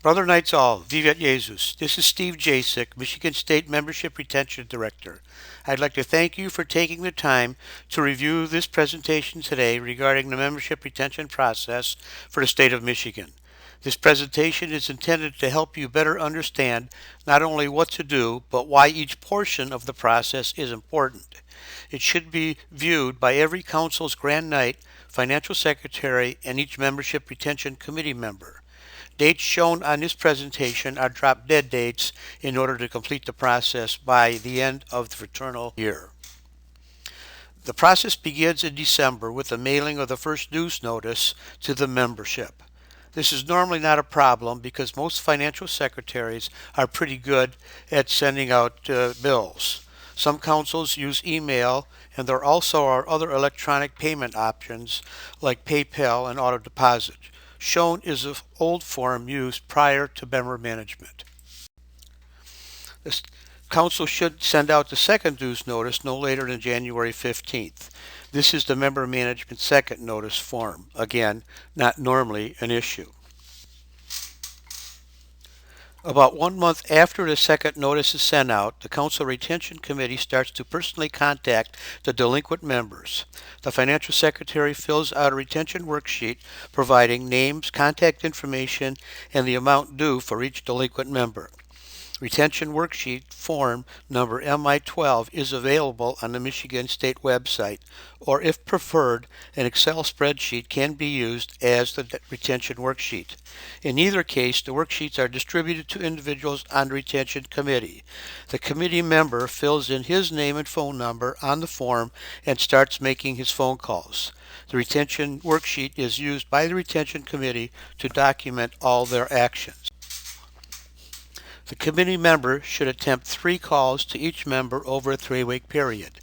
Brother Knights all, Vivat Jesus. This is Steve Jasek, Michigan State Membership Retention Director. I'd like to thank you for taking the time to review this presentation today regarding the membership retention process for the state of Michigan. This presentation is intended to help you better understand not only what to do, but why each portion of the process is important. It should be viewed by every council's Grand Knight, financial secretary, and each membership retention committee member. Dates shown on this presentation are drop dead dates in order to complete the process by the end of the fraternal year. The process begins in December with the mailing of the first dues notice to the membership. This is normally not a problem because most financial secretaries are pretty good at sending out bills. Some councils use email, and there also are other electronic payment options like PayPal and auto deposit. Shown is the old form used prior to member management. The council should send out the second dues notice no later than January 15th. This is the member management second notice form. Again, not normally an issue. About 1 month after the second notice is sent out, the Council Retention Committee starts to personally contact the delinquent members. The Financial Secretary fills out a retention worksheet providing names, contact information, and the amount due for each delinquent member. Retention Worksheet Form number MI12 is available on the Michigan State website, or if preferred, an Excel spreadsheet can be used as the retention worksheet. In either case, the worksheets are distributed to individuals on the retention committee. The committee member fills in his name and phone number on the form and starts making his phone calls. The retention worksheet is used by the retention committee to document all their actions. The committee member should attempt 3 calls to each member over a 3-week period.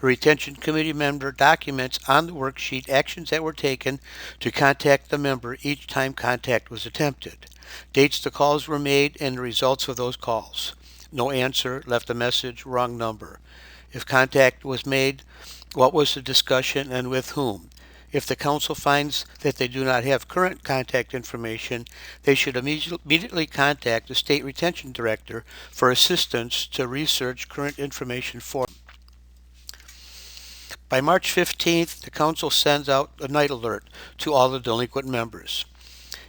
The retention committee member documents on the worksheet actions that were taken to contact the member each time contact was attempted, dates the calls were made, and the results of those calls. No answer, left a message, wrong number. If contact was made, what was the discussion and with whom? If the council finds that they do not have current contact information, they should immediately contact the state retention director for assistance to research current information for them. By March 15th, the council sends out a night alert to all the delinquent members.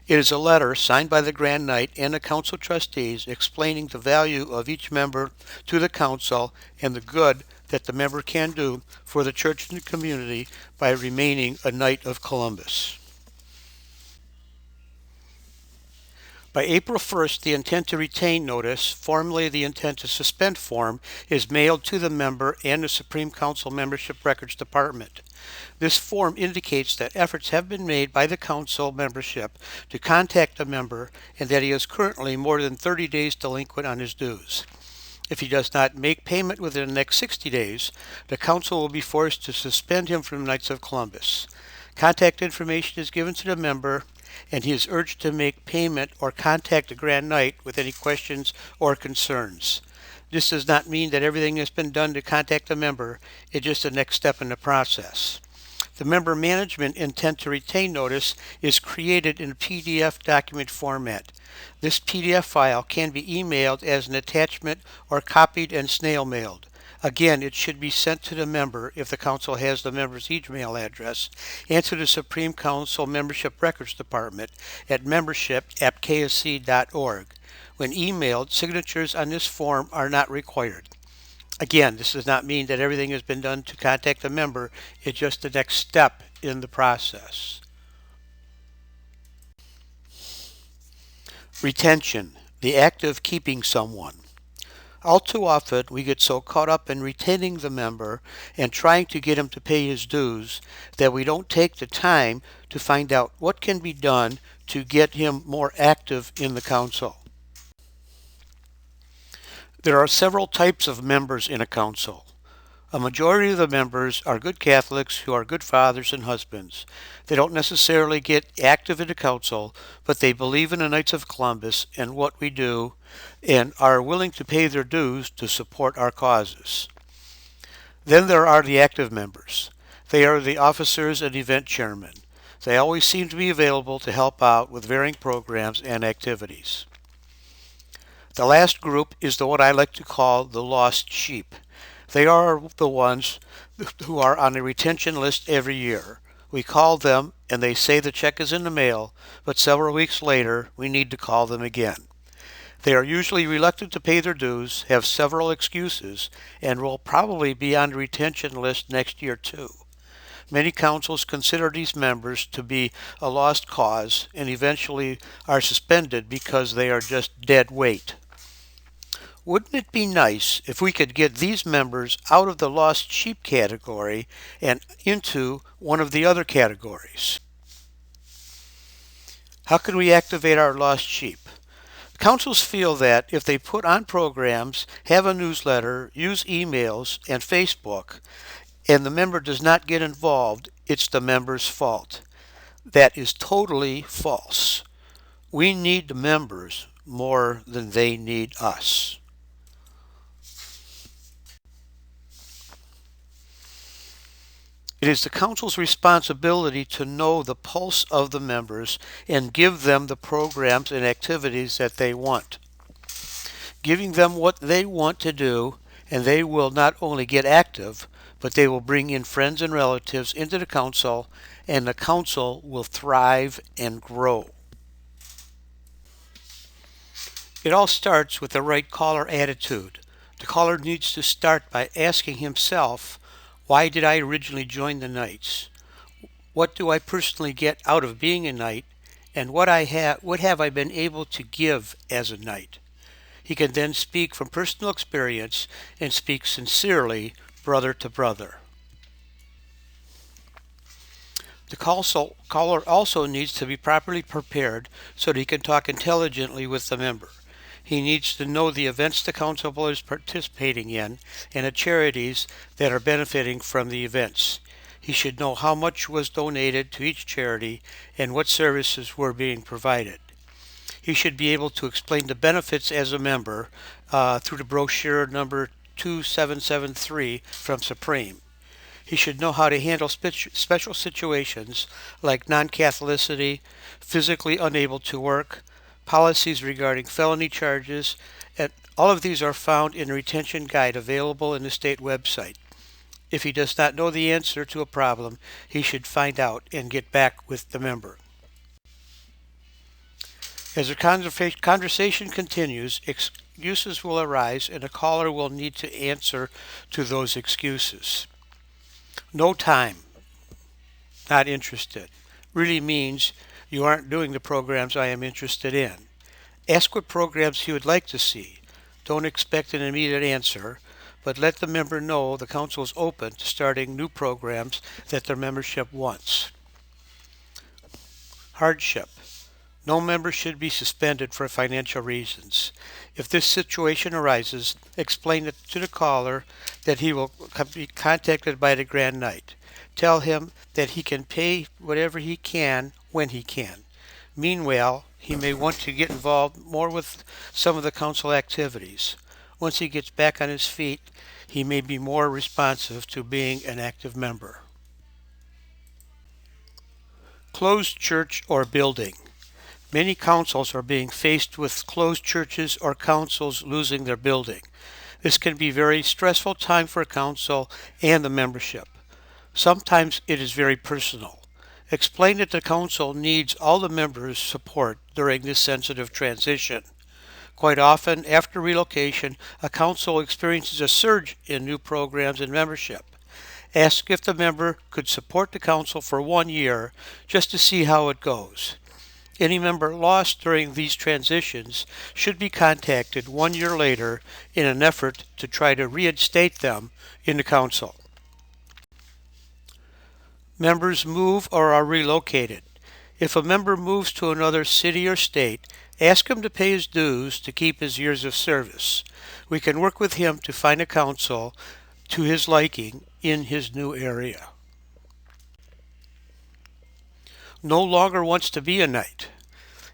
It is a letter signed by the Grand Knight and the council trustees explaining the value of each member to the council and the good that the member can do for the church and the community by remaining a Knight of Columbus. By April 1st, the intent to retain notice, formerly the intent to suspend form, is mailed to the member and the Supreme Council Membership Records Department. This form indicates that efforts have been made by the council membership to contact the member and that he is currently more than 30 days delinquent on his dues. If he does not make payment within the next 60 days, the council will be forced to suspend him from Knights of Columbus. Contact information is given to the member, and he is urged to make payment or contact the Grand Knight with any questions or concerns. This does not mean that everything has been done to contact the member. It's just the next step in the process. The member management intent to retain notice is created in a PDF document format. This PDF file can be emailed as an attachment or copied and snail mailed. Again, it should be sent to the member if the council has the member's email address and to the Supreme Council Membership Records Department at membership@ksc.org. When emailed, signatures on this form are not required. Again, this does not mean that everything has been done to contact the member. It's just the next step in the process. Retention, the act of keeping someone. All too often, we get so caught up in retaining the member and trying to get him to pay his dues that we don't take the time to find out what can be done to get him more active in the council. There are several types of members in a council. A majority of the members are good Catholics who are good fathers and husbands. They don't necessarily get active in the council, but they believe in the Knights of Columbus and what we do and are willing to pay their dues to support our causes. Then there are the active members. They are the officers and event chairmen. They always seem to be available to help out with varying programs and activities. The last group is the what I like to call the lost sheep. They are the ones who are on a retention list every year. We call them and they say the check is in the mail, but several weeks later we need to call them again. They are usually reluctant to pay their dues, have several excuses, and will probably be on the retention list next year too. Many councils consider these members to be a lost cause and eventually are suspended because they are just dead weight. Wouldn't it be nice if we could get these members out of the lost sheep category and into one of the other categories? How can we activate our lost sheep? Councils feel that if they put on programs, have a newsletter, use emails and Facebook, and the member does not get involved, it's the member's fault. That is totally false. We need the members more than they need us. It is the council's responsibility to know the pulse of the members and give them the programs and activities that they want. Giving them what they want to do, and they will not only get active, but they will bring in friends and relatives into the council, and the council will thrive and grow. It all starts with the right caller attitude. The caller needs to start by asking himself, why did I originally join the Knights? What do I personally get out of being a Knight? And what have I been able to give as a Knight? He can then speak from personal experience and speak sincerely, brother to brother. The caller also needs to be properly prepared so that he can talk intelligently with the member. He needs to know the events the council is participating in and the charities that are benefiting from the events. He should know how much was donated to each charity and what services were being provided. He should be able to explain the benefits as a member through the brochure number 2773 from Supreme. He should know how to handle special situations like non-Catholicity, physically unable to work, policies regarding felony charges, and all of these are found in the retention guide available in the state website. If he does not know the answer to a problem, he should find out and get back with the member. As the conversation continues, excuses will arise and the caller will need to answer to those excuses. No time, not interested, really means you aren't doing the programs I am interested in. Ask what programs you would like to see. Don't expect an immediate answer, but let the member know the council is open to starting new programs that their membership wants. Hardship. No member should be suspended for financial reasons. If this situation arises, explain it to the caller that he will be contacted by the Grand Knight. Tell him that he can pay whatever he can when he can. Meanwhile, he may want to get involved more with some of the council activities. Once he gets back on his feet, he may be more responsive to being an active member. Closed church or building. Many councils are being faced with closed churches or councils losing their building. This can be a very stressful time for a council and the membership. Sometimes it is very personal. Explain that the council needs all the members' support during this sensitive transition. Quite often, after relocation, a council experiences a surge in new programs and membership. Ask if the member could support the council for 1 year just to see how it goes. Any member lost during these transitions should be contacted 1 year later in an effort to try to reinstate them in the council. Members move or are relocated. If a member moves to another city or state, ask him to pay his dues to keep his years of service. We can work with him to find a council to his liking in his new area. No longer wants to be a Knight.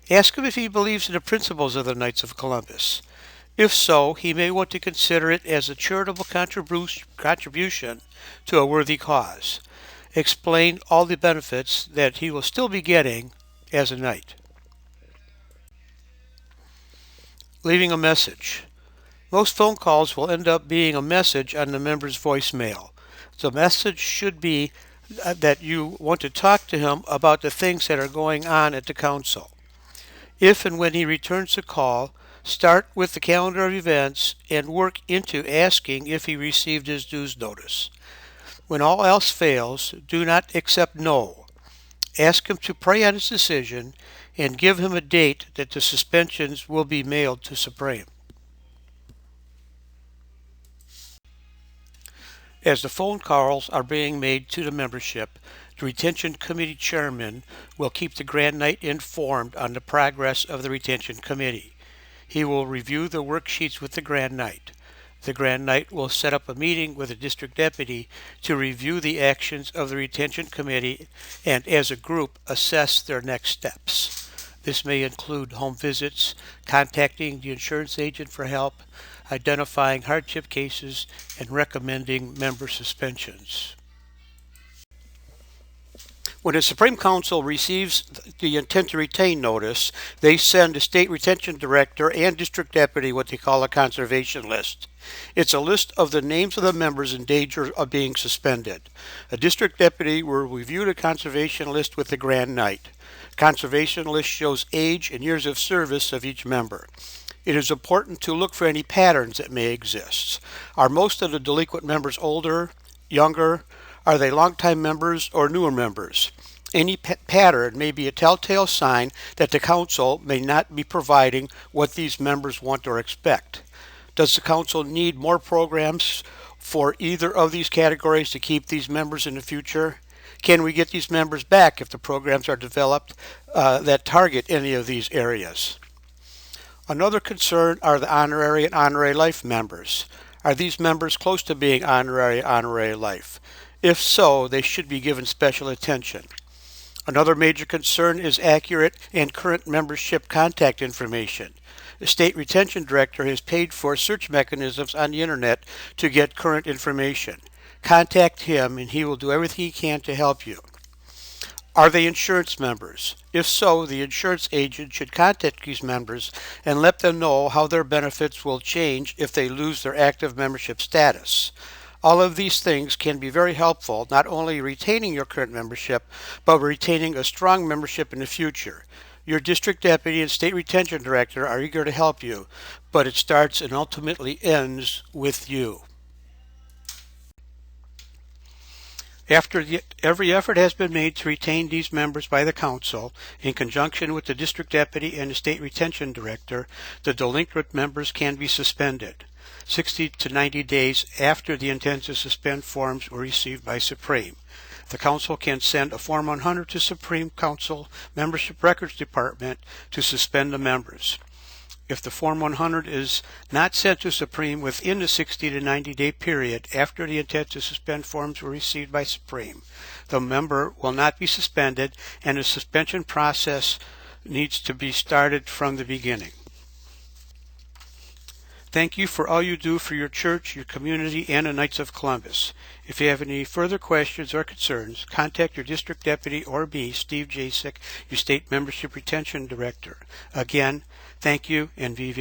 Ask him if he believes in the principles of the Knights of Columbus. If so, he may want to consider it as a charitable contribution to a worthy cause. Explain all the benefits that he will still be getting as a knight. Leaving a message. Most phone calls will end up being a message on the member's voicemail. The message should be that you want to talk to him about the things that are going on at the council. If and when he returns the call, start with the calendar of events and work into asking if he received his dues notice. When all else fails, do not accept no. Ask him to pray on his decision and give him a date that the suspensions will be mailed to Supreme. As the phone calls are being made to the membership, the Retention Committee Chairman will keep the Grand Knight informed on the progress of the Retention Committee. He will review the worksheets with the Grand Knight. The Grand Knight will set up a meeting with the District Deputy to review the actions of the Retention Committee and, as a group, assess their next steps. This may include home visits, contacting the insurance agent for help, identifying hardship cases, and recommending member suspensions. When the Supreme Council receives the intent to retain notice, they send the State Retention Director and District Deputy what they call a conservation list. It's a list of the names of the members in danger of being suspended. A District Deputy will review the conservation list with the Grand Knight. The conservation list shows age and years of service of each member. It is important to look for any patterns that may exist. Are most of the delinquent members older, younger? Are they longtime members or newer members? Any pattern may be a telltale sign that the council may not be providing what these members want or expect. Does the council need more programs for either of these categories to keep these members in the future? Can we get these members back if the programs are developed that target any of these areas? Another concern are the honorary and honorary life members. Are these members close to being honorary life? If so, they should be given special attention. Another major concern is accurate and current membership contact information. The State Retention Director has paid for search mechanisms on the internet to get current information. Contact him and he will do everything he can to help you. Are they insurance members? If so, the insurance agent should contact these members and let them know how their benefits will change if they lose their active membership status. All of these things can be very helpful, not only retaining your current membership, but retaining a strong membership in the future. Your district deputy and state retention director are eager to help you, but it starts and ultimately ends with you. After every effort has been made to retain these members by the council, in conjunction with the district deputy and the state retention director, the delinquent members can be suspended 60 to 90 days after the intent to suspend forms were received by Supreme. The council can send a Form 100 to Supreme Council Membership Records Department to suspend the members. If the Form 100 is not sent to Supreme within the 60 to 90 day period after the intent to suspend forms were received by Supreme, the member will not be suspended and the suspension process needs to be started from the beginning. Thank you for all you do for your church, your community, and the Knights of Columbus. If you have any further questions or concerns, contact your district deputy or me, Steve Jasek, your state membership retention director. Again, thank you and vive